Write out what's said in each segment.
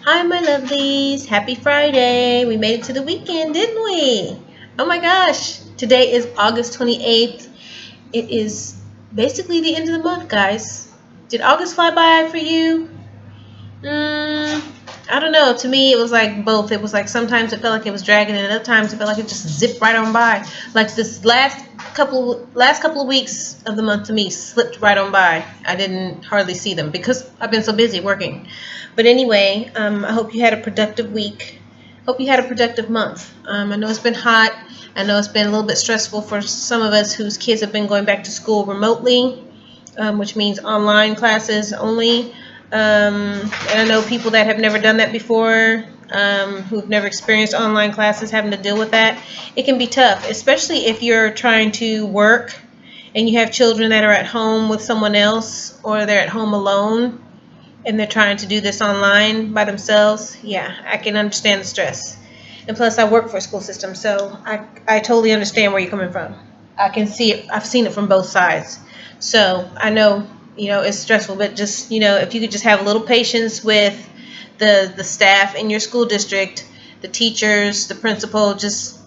Hi, my lovelies. Happy Friday. We made it to the weekend, didn't we? Oh my gosh. Today is August 28th. It is basically the end of the month, guys. Did August fly by for you? Mm, I don't know. To me, it was like both. It was like sometimes it felt like it was dragging, and other times it felt like it just zipped right on by. Like this last couple of weeks of the month to me slipped right on by. I didn't hardly see them because I've been so busy working. But anyway, I hope you had a productive week. Hope you had a productive month. I know it's been hot. I know it's been a little bit stressful for some of us whose kids have been going back to school remotely, which means online classes only. And I know people that have never done that before, who've never experienced online classes, having to deal with that. It can be tough, especially if you're trying to work and you have children that are at home with someone else or they're at home alone and they're trying to do this online by themselves. Yeah, I can understand the stress. And plus, I work for a school system, so I totally understand where you're coming from. I can see it. I've seen it from both sides. So I know, it's stressful, but just, if you could just have a little patience with the staff in your school district, the teachers, the principal, just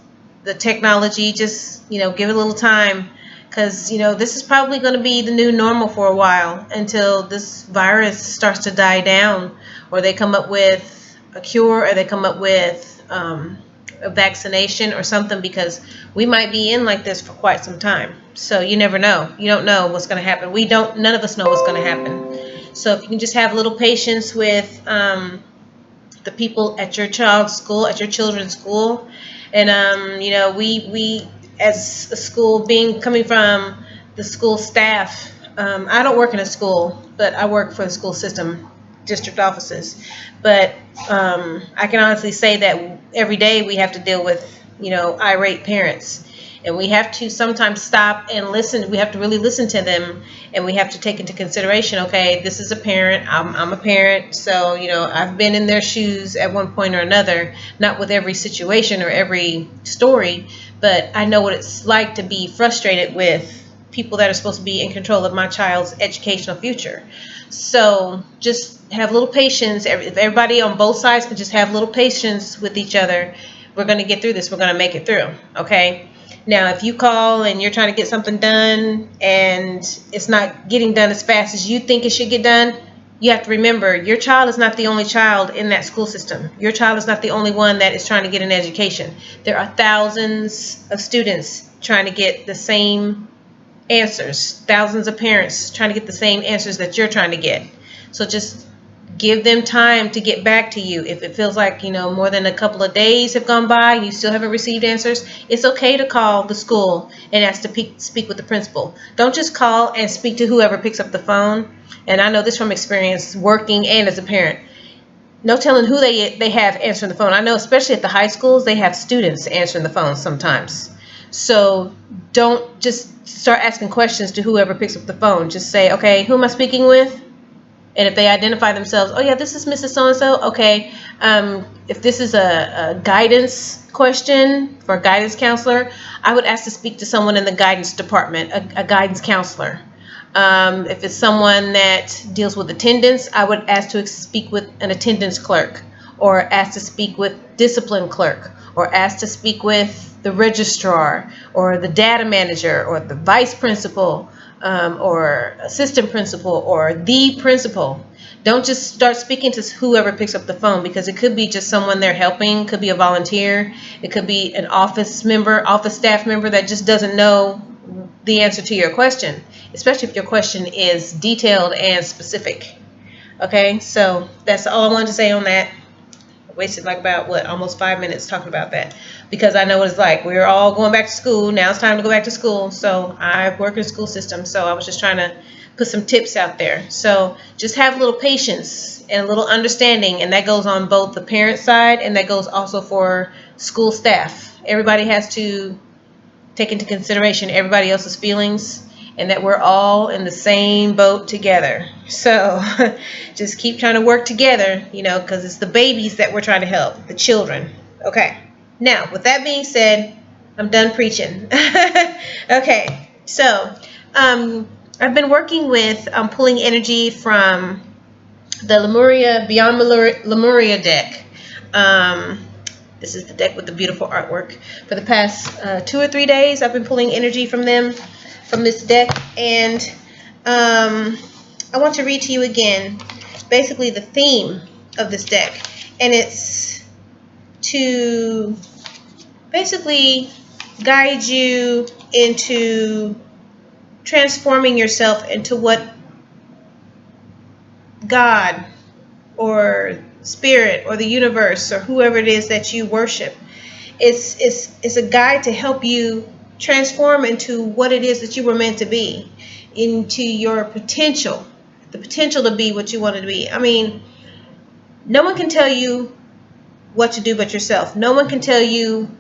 the technology, just, give it a little time because, this is probably going to be the new normal for a while until this virus starts to die down or they come up with a cure or they come up with a vaccination or something because we might be in like this for quite some time. So you never know. You don't know what's going to happen. None of us know what's going to happen. So if you can just have a little patience with the people at your child's school, at your children's school, and we as a school, being coming from the school staff. I don't work in a school, but I work for the school system, district offices. But I can honestly say that every day we have to deal with irate parents. And we have to sometimes stop and listen. We have to really listen to them, and we have to take into consideration. Okay, this is a parent. I'm a parent, so I've been in their shoes at one point or another. Not with every situation or every story, but I know what it's like to be frustrated with people that are supposed to be in control of my child's educational future. So just have a little patience. If everybody on both sides can just have a little patience with each other, we're going to get through this. We're going to make it through. Okay. Now, if you call and you're trying to get something done and it's not getting done as fast as you think it should get done, you have to remember your child is not the only child in that school system. Your child is not the only one that is trying to get an education. There are thousands of students trying to get the same answers, thousands of parents trying to get the same answers that you're trying to get. So just give them time to get back to you. If it feels like, more than a couple of days have gone by, you still haven't received answers, it's okay to call the school and ask to speak with the principal. Don't just call and speak to whoever picks up the phone. And I know this from experience working and as a parent. No telling who they have answering the phone. I know especially at the high schools, they have students answering the phone sometimes. So don't just start asking questions to whoever picks up the phone. Just say, okay, who am I speaking with? And if they identify themselves, oh yeah, this is Mrs. So-and-so. Okay, if this is a guidance question for a guidance counselor, I would ask to speak to someone in the guidance department, a guidance counselor. If it's someone that deals with attendance, I would ask to speak with an attendance clerk, or ask to speak with discipline clerk, or ask to speak with the registrar, or the data manager, or the vice principal, or assistant principal, or the principal. Don't just start speaking to whoever picks up the phone because it could be just someone they're helping, could be a volunteer, it could be an office staff member that just doesn't know the answer to your question, especially if your question is detailed and specific. Okay, so that's all I wanted to say on that. I wasted like about almost 5 minutes talking about that because I know what it's like. We're all going back to school. Now it's time to go back to school. So I work in a school system, so I was just trying to put some tips out there. So just have a little patience and a little understanding, and that goes on both the parent side and that goes also for school staff. Everybody has to take into consideration everybody else's feelings and that we're all in the same boat together. So just keep trying to work together, because it's the babies that we're trying to help, the children. Okay. Now, with that being said, I'm done preaching. Okay. So I've been working with pulling energy from the Lemuria Beyond Lemuria deck. Um, this is the deck with the beautiful artwork. For the past 2 or 3 days, I've been pulling energy from them, from this deck, and I want to read to you again, basically the theme of this deck, and it's to basically guide you into transforming yourself into what God or spirit or the universe or whoever it is that you worship. It's a guide to help you transform into what it is that you were meant to be, into your potential, the potential to be what you wanted to be. I mean, no one can tell you what to do but yourself. No one can tell you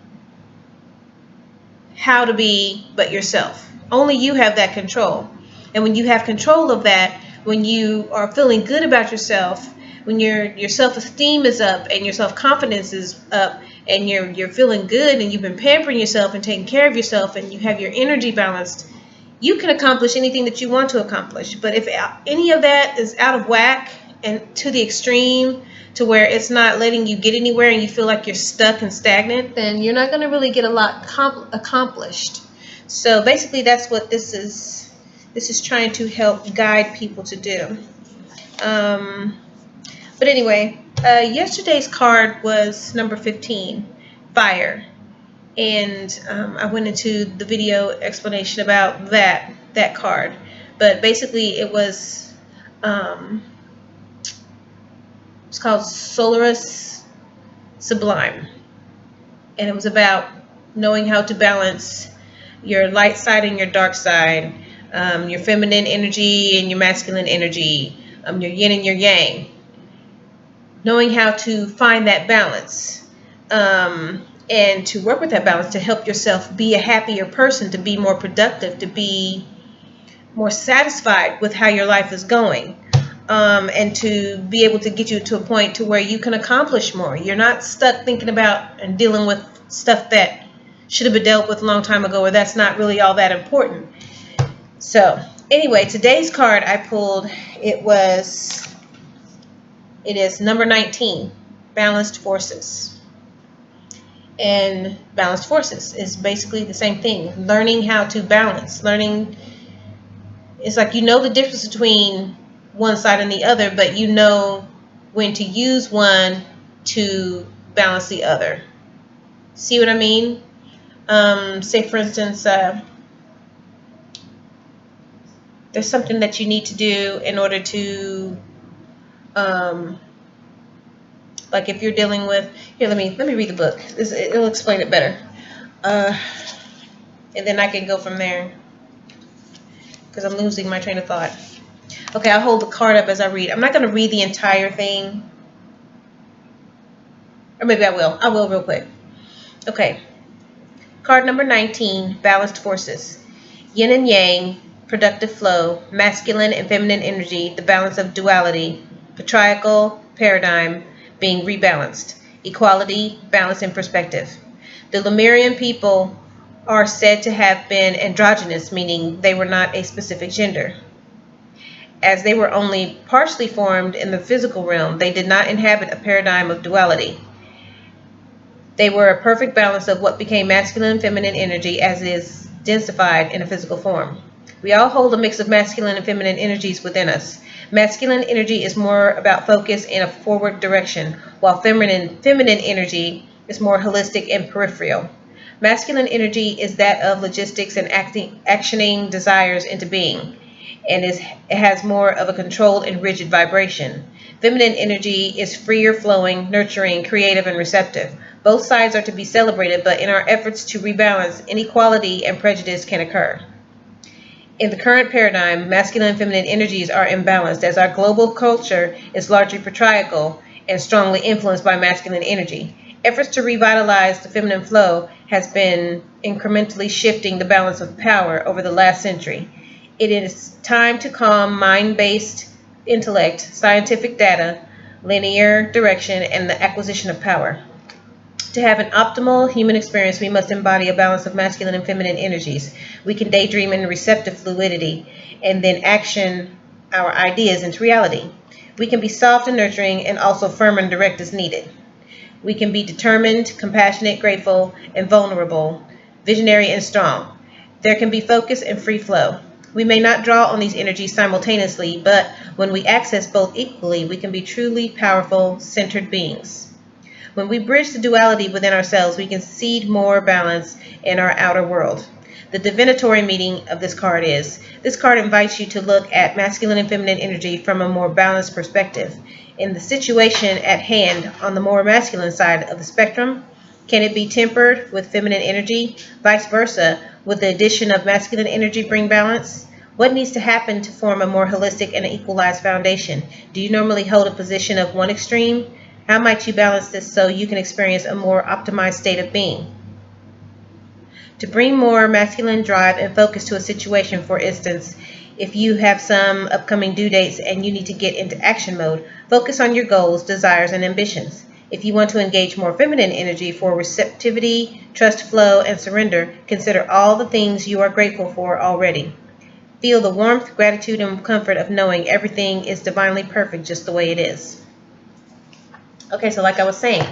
how to be but yourself. Only you have that control. And when you have control of that, when you are feeling good about yourself, when your self-esteem is up and your self-confidence is up and you're feeling good and you've been pampering yourself and taking care of yourself and you have your energy balanced, you can accomplish anything that you want to accomplish. But if any of that is out of whack and to the extreme, to where it's not letting you get anywhere and you feel like you're stuck and stagnant, then you're not going to really get a lot accomplished. So basically that's what this is. This is trying to help guide people to do. But anyway, yesterday's card was number 15, fire. And I went into the video explanation about that card. But basically it was it's called Solaris Sublime, and it was about knowing how to balance your light side and your dark side, your feminine energy and your masculine energy, your yin and your yang, knowing how to find that balance, and to work with that balance to help yourself be a happier person, to be more productive, to be more satisfied with how your life is going. And to be able to get you to a point to where you can accomplish more. You're not stuck thinking about and dealing with stuff that should have been dealt with a long time ago, or that's not really all that important. So anyway, today's card I pulled, it is number 19, Balanced Forces. And balanced forces is basically the same thing. Learning how to balance. It's like you know the difference between one side and the other, but you know when to use one to balance the other. See what I mean? Say for instance, there's something that you need to do in order to, like if you're dealing with, here, let me read the book. It'll explain it better. And then I can go from there because I'm losing my train of thought. Okay, I'll hold the card up as I read. I'm not going to read the entire thing. Or maybe I will. I will real quick. Okay. Card number 19, Balanced Forces. Yin and Yang, productive flow, masculine and feminine energy, the balance of duality, patriarchal paradigm being rebalanced, equality, balance, and perspective. The Lemurian people are said to have been androgynous, meaning they were not a specific gender. As they were only partially formed in the physical realm, they did not inhabit a paradigm of duality. They were a perfect balance of what became masculine and feminine energy as it is densified in a physical form. We all hold a mix of masculine and feminine energies within us. Masculine energy is more about focus in a forward direction, while feminine energy is more holistic and peripheral. Masculine energy is that of logistics and actioning desires into being, and it has more of a controlled and rigid vibration. Feminine energy is freer flowing, nurturing, creative, and receptive. Both sides are to be celebrated, but in our efforts to rebalance, inequality and prejudice can occur. In the current paradigm, masculine and feminine energies are imbalanced as our global culture is largely patriarchal and strongly influenced by masculine energy. Efforts to revitalize the feminine flow has been incrementally shifting the balance of power over the last century. It is time to calm mind-based intellect, scientific data, linear direction, and the acquisition of power. To have an optimal human experience, we must embody a balance of masculine and feminine energies. We can daydream in receptive fluidity and then action our ideas into reality. We can be soft and nurturing and also firm and direct as needed. We can be determined, compassionate, grateful, and vulnerable, visionary and strong. There can be focus and free flow. We may not draw on these energies simultaneously, but when we access both equally, we can be truly powerful, centered beings. When we bridge the duality within ourselves, we can seed more balance in our outer world. The divinatory meaning of this card invites you to look at masculine and feminine energy from a more balanced perspective. In the situation at hand, on the more masculine side of the spectrum, can it be tempered with feminine energy? Vice versa, would the addition of masculine energy bring balance? What needs to happen to form a more holistic and equalized foundation? Do you normally hold a position of one extreme? How might you balance this so you can experience a more optimized state of being? To bring more masculine drive and focus to a situation, for instance, if you have some upcoming due dates and you need to get into action mode, focus on your goals, desires, and ambitions. If you want to engage more feminine energy for receptivity, trust flow, and surrender, consider all the things you are grateful for already. Feel the warmth, gratitude, and comfort of knowing everything is divinely perfect just the way it is. Okay, so like I was saying,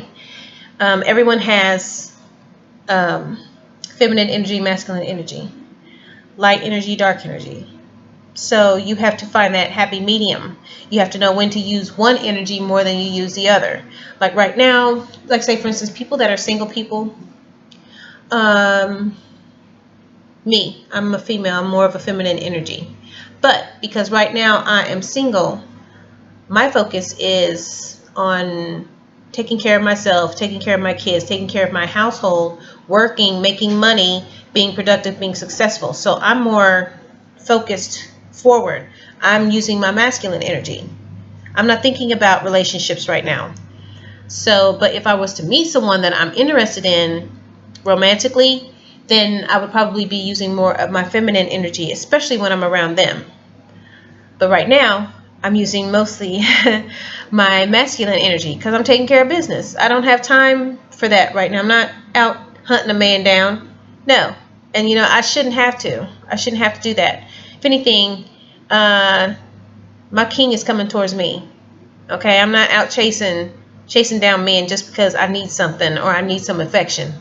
everyone has feminine energy, masculine energy, light energy, dark energy. So you have to find that happy medium. You have to know when to use one energy more than you use the other. Like right now, like say for instance, people that are single people, me, I'm a female, I'm more of a feminine energy. But because right now I am single, my focus is on taking care of myself, taking care of my kids, taking care of my household, working, making money, being productive, being successful. So I'm more focused forward. I'm using my masculine energy. I'm not thinking about relationships right now. So, but if I was to meet someone that I'm interested in romantically, then I would probably be using more of my feminine energy, especially when I'm around them. But right now, I'm using mostly my masculine energy because I'm taking care of business. I don't have time for that right now. I'm not out hunting a man down. No. And I shouldn't have to. I shouldn't have to do that. If anything, my king is coming towards me. Okay, I'm not out chasing down men just because I need something or I need some affection.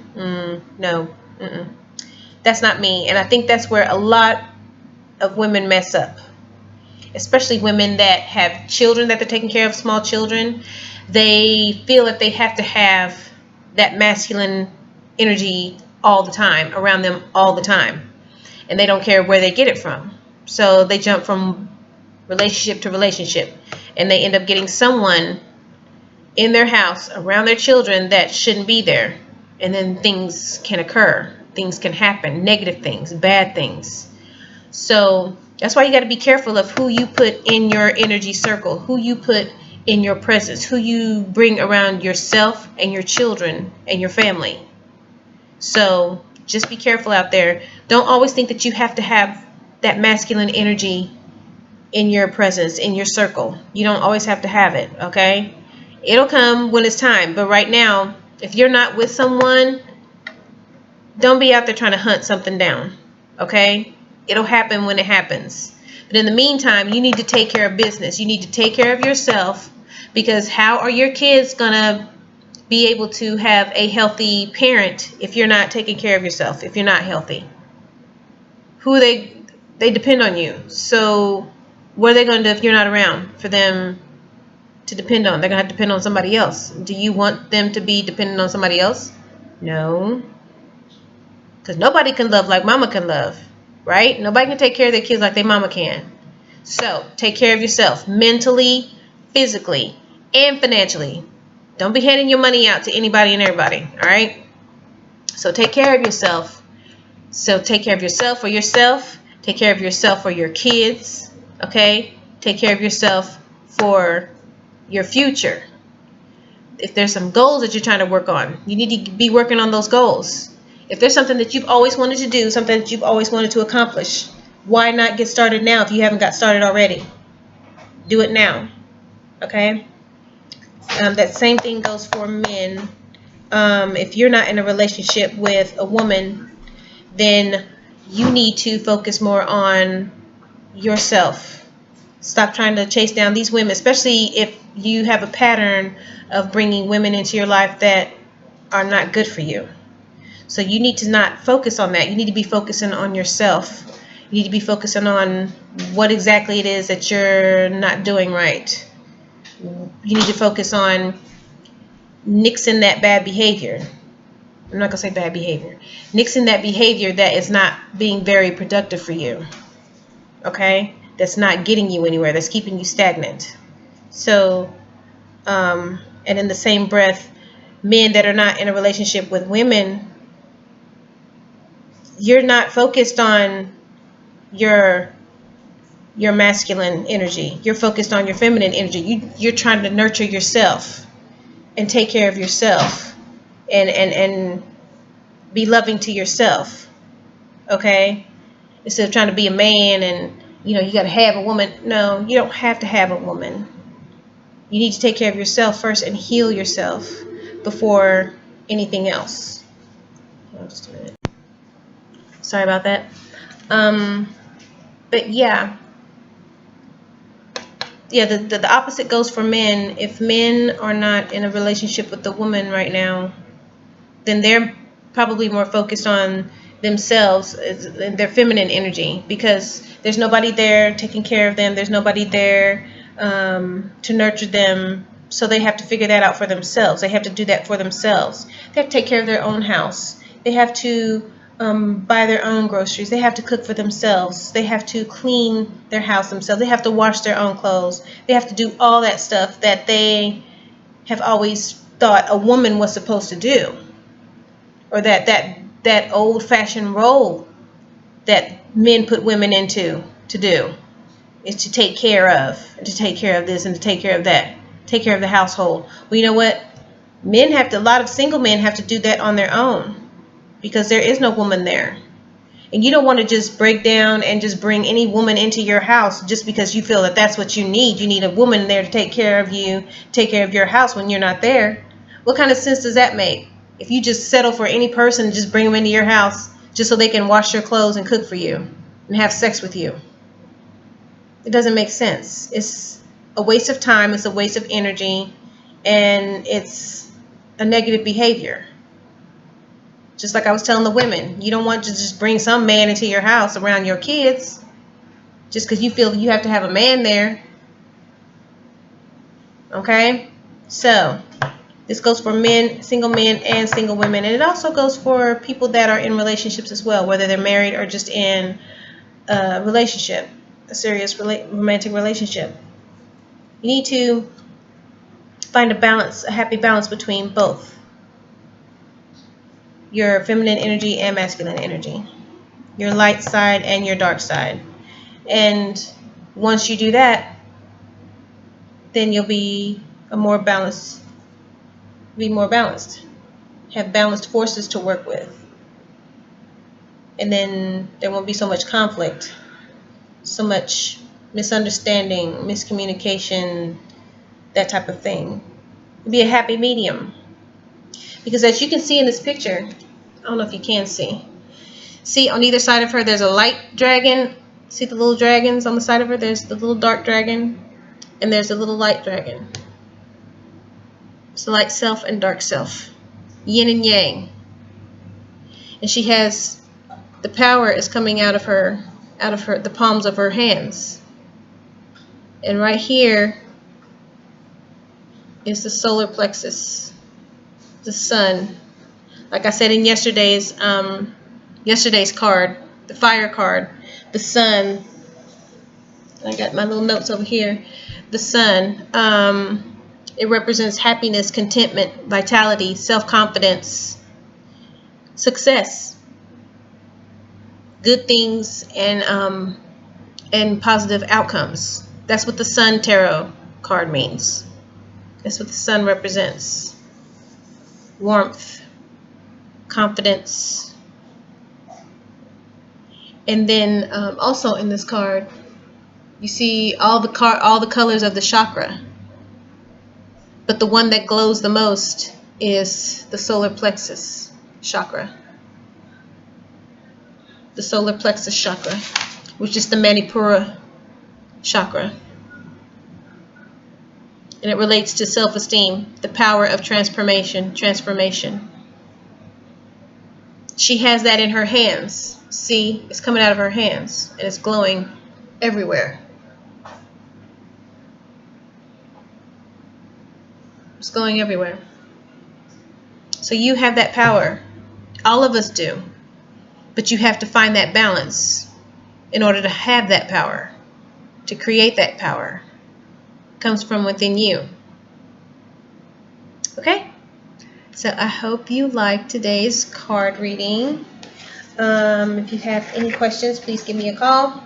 No. That's not me. And I think that's where a lot of women mess up. Especially women that have children that they're taking care of, small children. They feel that they have to have that masculine energy all the time, around them all the time. And they don't care where they get it from. So they jump from relationship to relationship. And they end up getting someone in their house, around their children, that shouldn't be there. And then things can occur. Things can happen. Negative things, bad things. So that's why you got to be careful of who you put in your energy circle, who you put in your presence, who you bring around yourself and your children and your family. So just be careful out there. Don't always think that you have to have that masculine energy in your presence, in your circle. You don't always have to have it, okay? It'll come when it's time. But right now, if you're not with someone, don't be out there trying to hunt something down, okay? It'll happen when it happens. But in the meantime, you need to take care of business. You need to take care of yourself, because how are your kids going to be able to have a healthy parent if you're not taking care of yourself, if you're not healthy? They depend on you. So what are they going to do if you're not around for them to depend on? They're going to have to depend on somebody else. Do you want them to be dependent on somebody else? No. Because nobody can love like mama can love, right? Nobody can take care of their kids like their mama can. So take care of yourself mentally, physically, and financially. Don't be handing your money out to anybody and everybody, all right? So take care of yourself. So take care of yourself for yourself. Take care of yourself for your kids, okay? Take care of yourself for your future. If there's some goals that you're trying to work on, you need to be working on those goals. If there's something that you've always wanted to do, something that you've always wanted to accomplish, why not get started now if you haven't got started already? Do it now, okay? That same thing goes for men. If you're not in a relationship with a woman, then you need to focus more on yourself. Stop trying to chase down these women, especially if you have a pattern of bringing women into your life that are not good for you. So you need to not focus on that. You need to be focusing on yourself. You need to be focusing on what exactly it is that you're not doing right. You need to focus on nixing that bad behavior. I'm not going to say bad behavior. Nixing that behavior that is not being very productive for you. Okay? That's not getting you anywhere. That's keeping you stagnant. So, and in the same breath, men that are not in a relationship with women, you're not focused on your masculine energy. You're focused on your feminine energy. You're trying to nurture yourself and take care of yourself and be loving to yourself. Okay? Instead of trying to be a man and you got to have a woman. No, you don't have to have a woman. You need to take care of yourself first and heal yourself before anything else. Oh, just a minute. Sorry about that. But yeah, the opposite goes for men. If men are not in a relationship with the woman right now, then they're probably more focused on themselves and their feminine energy, because there's nobody there taking care of them. There's nobody there to nurture them. So they have to figure that out for themselves. They have to do that for themselves. They have to take care of their own house. They have to buy their own groceries. They have to cook for themselves. They have to clean their house themselves. They have to wash their own clothes. They have to do all that stuff that they have always thought a woman was supposed to do, or that old-fashioned role that men put women into to do, is to take care of, and to take care of this and to take care of that, take care of the household. Well, you know what? A lot of single men have to do that on their own, because there is no woman there. And you don't want to just break down and just bring any woman into your house just because you feel that that's what you need. You need a woman there to take care of you, take care of your house when you're not there. What kind of sense does that make? If you just settle for any person and just bring them into your house just so they can wash your clothes and cook for you and have sex with you. It doesn't make sense. It's a waste of time. It's a waste of energy. And it's a negative behavior. Just like I was telling the women, you don't want to just bring some man into your house around your kids just because you feel you have to have a man there. Okay? So, this goes for men, single men, and single women. And it also goes for people that are in relationships as well, whether they're married or just in a relationship, a serious romantic relationship. You need to find a balance, a happy balance between both your feminine energy and masculine energy, your light side and your dark side. And once you do that, then you'll be more balanced, have balanced forces to work with. And then there won't be so much conflict, so much misunderstanding, miscommunication, that type of thing. It'll be a happy medium. Because as you can see in this picture, I don't know if you can see. See, on either side of her, there's a light dragon. See the little dragons on the side of her? There's the little dark dragon, and there's a little light dragon. It's light self and dark self. Yin and yang. And she has, the power is coming out of her, the palms of her hands. And right here is the solar plexus, the sun. Like I said in yesterday's card, the fire card, the sun. I got my little notes over here. The sun, it represents happiness, contentment, vitality, self-confidence, success, good things, and positive outcomes. That's what the Sun Tarot card means. That's what the sun represents. Warmth, confidence. And then also in this card, you see all the colors of the chakra. But the one that glows the most is the solar plexus chakra. The solar plexus chakra, which is the Manipura chakra. And it relates to self-esteem, the power of transformation. She has that in her hands. See, it's coming out of her hands and it's glowing everywhere. It's glowing everywhere. So you have that power. All of us do. But you have to find that balance in order to have that power, to create that power. It comes from within you. Okay? So I hope you liked today's card reading. If you have any questions, please give me a call.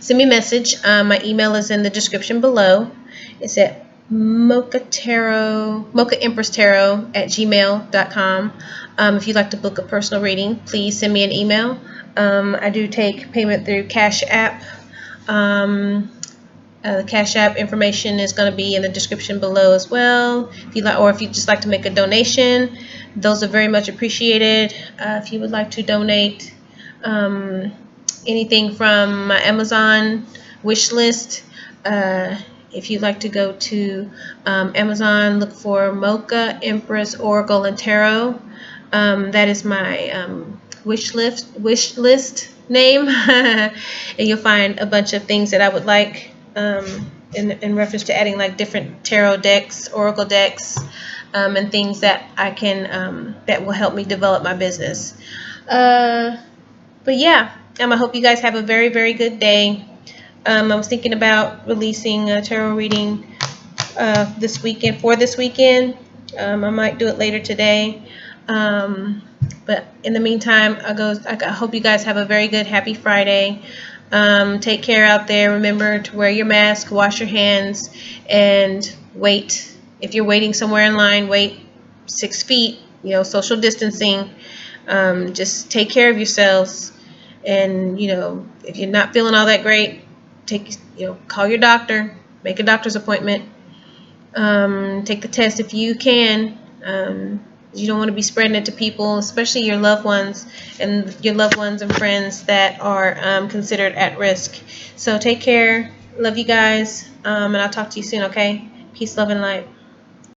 Send me a message. My email is in the description below. It's at MochaEmpressTarot@gmail.com. If you'd like to book a personal reading, please send me an email. I do take payment through CashApp. The CashApp information is going to be in the description below as well. If you like, or if you just like to make a donation, those are very much appreciated. If you would like to donate anything from my Amazon wish list, if you'd like to go to Amazon, look for MochaEmprss Oracle and Tarot. That is my wish list name, and you'll find a bunch of things that I would like in reference to adding like different tarot decks, oracle decks, and things that I can that will help me develop my business. But yeah, I hope you guys have a very, very good day. I was thinking about releasing a tarot reading this weekend. I might do it later today. But in the meantime, I hope you guys have a very good, happy Friday. Take care out there. Remember to wear your mask, wash your hands, and wait. If you're waiting somewhere in line, wait 6 feet, social distancing. Just take care of yourselves. And, if you're not feeling all that great, call your doctor, make a doctor's appointment. Take the test if you can. You don't want to be spreading it to people, especially your loved ones and friends that are considered at risk. So take care. Love you guys. And I'll talk to you soon, okay? Peace, love, and light.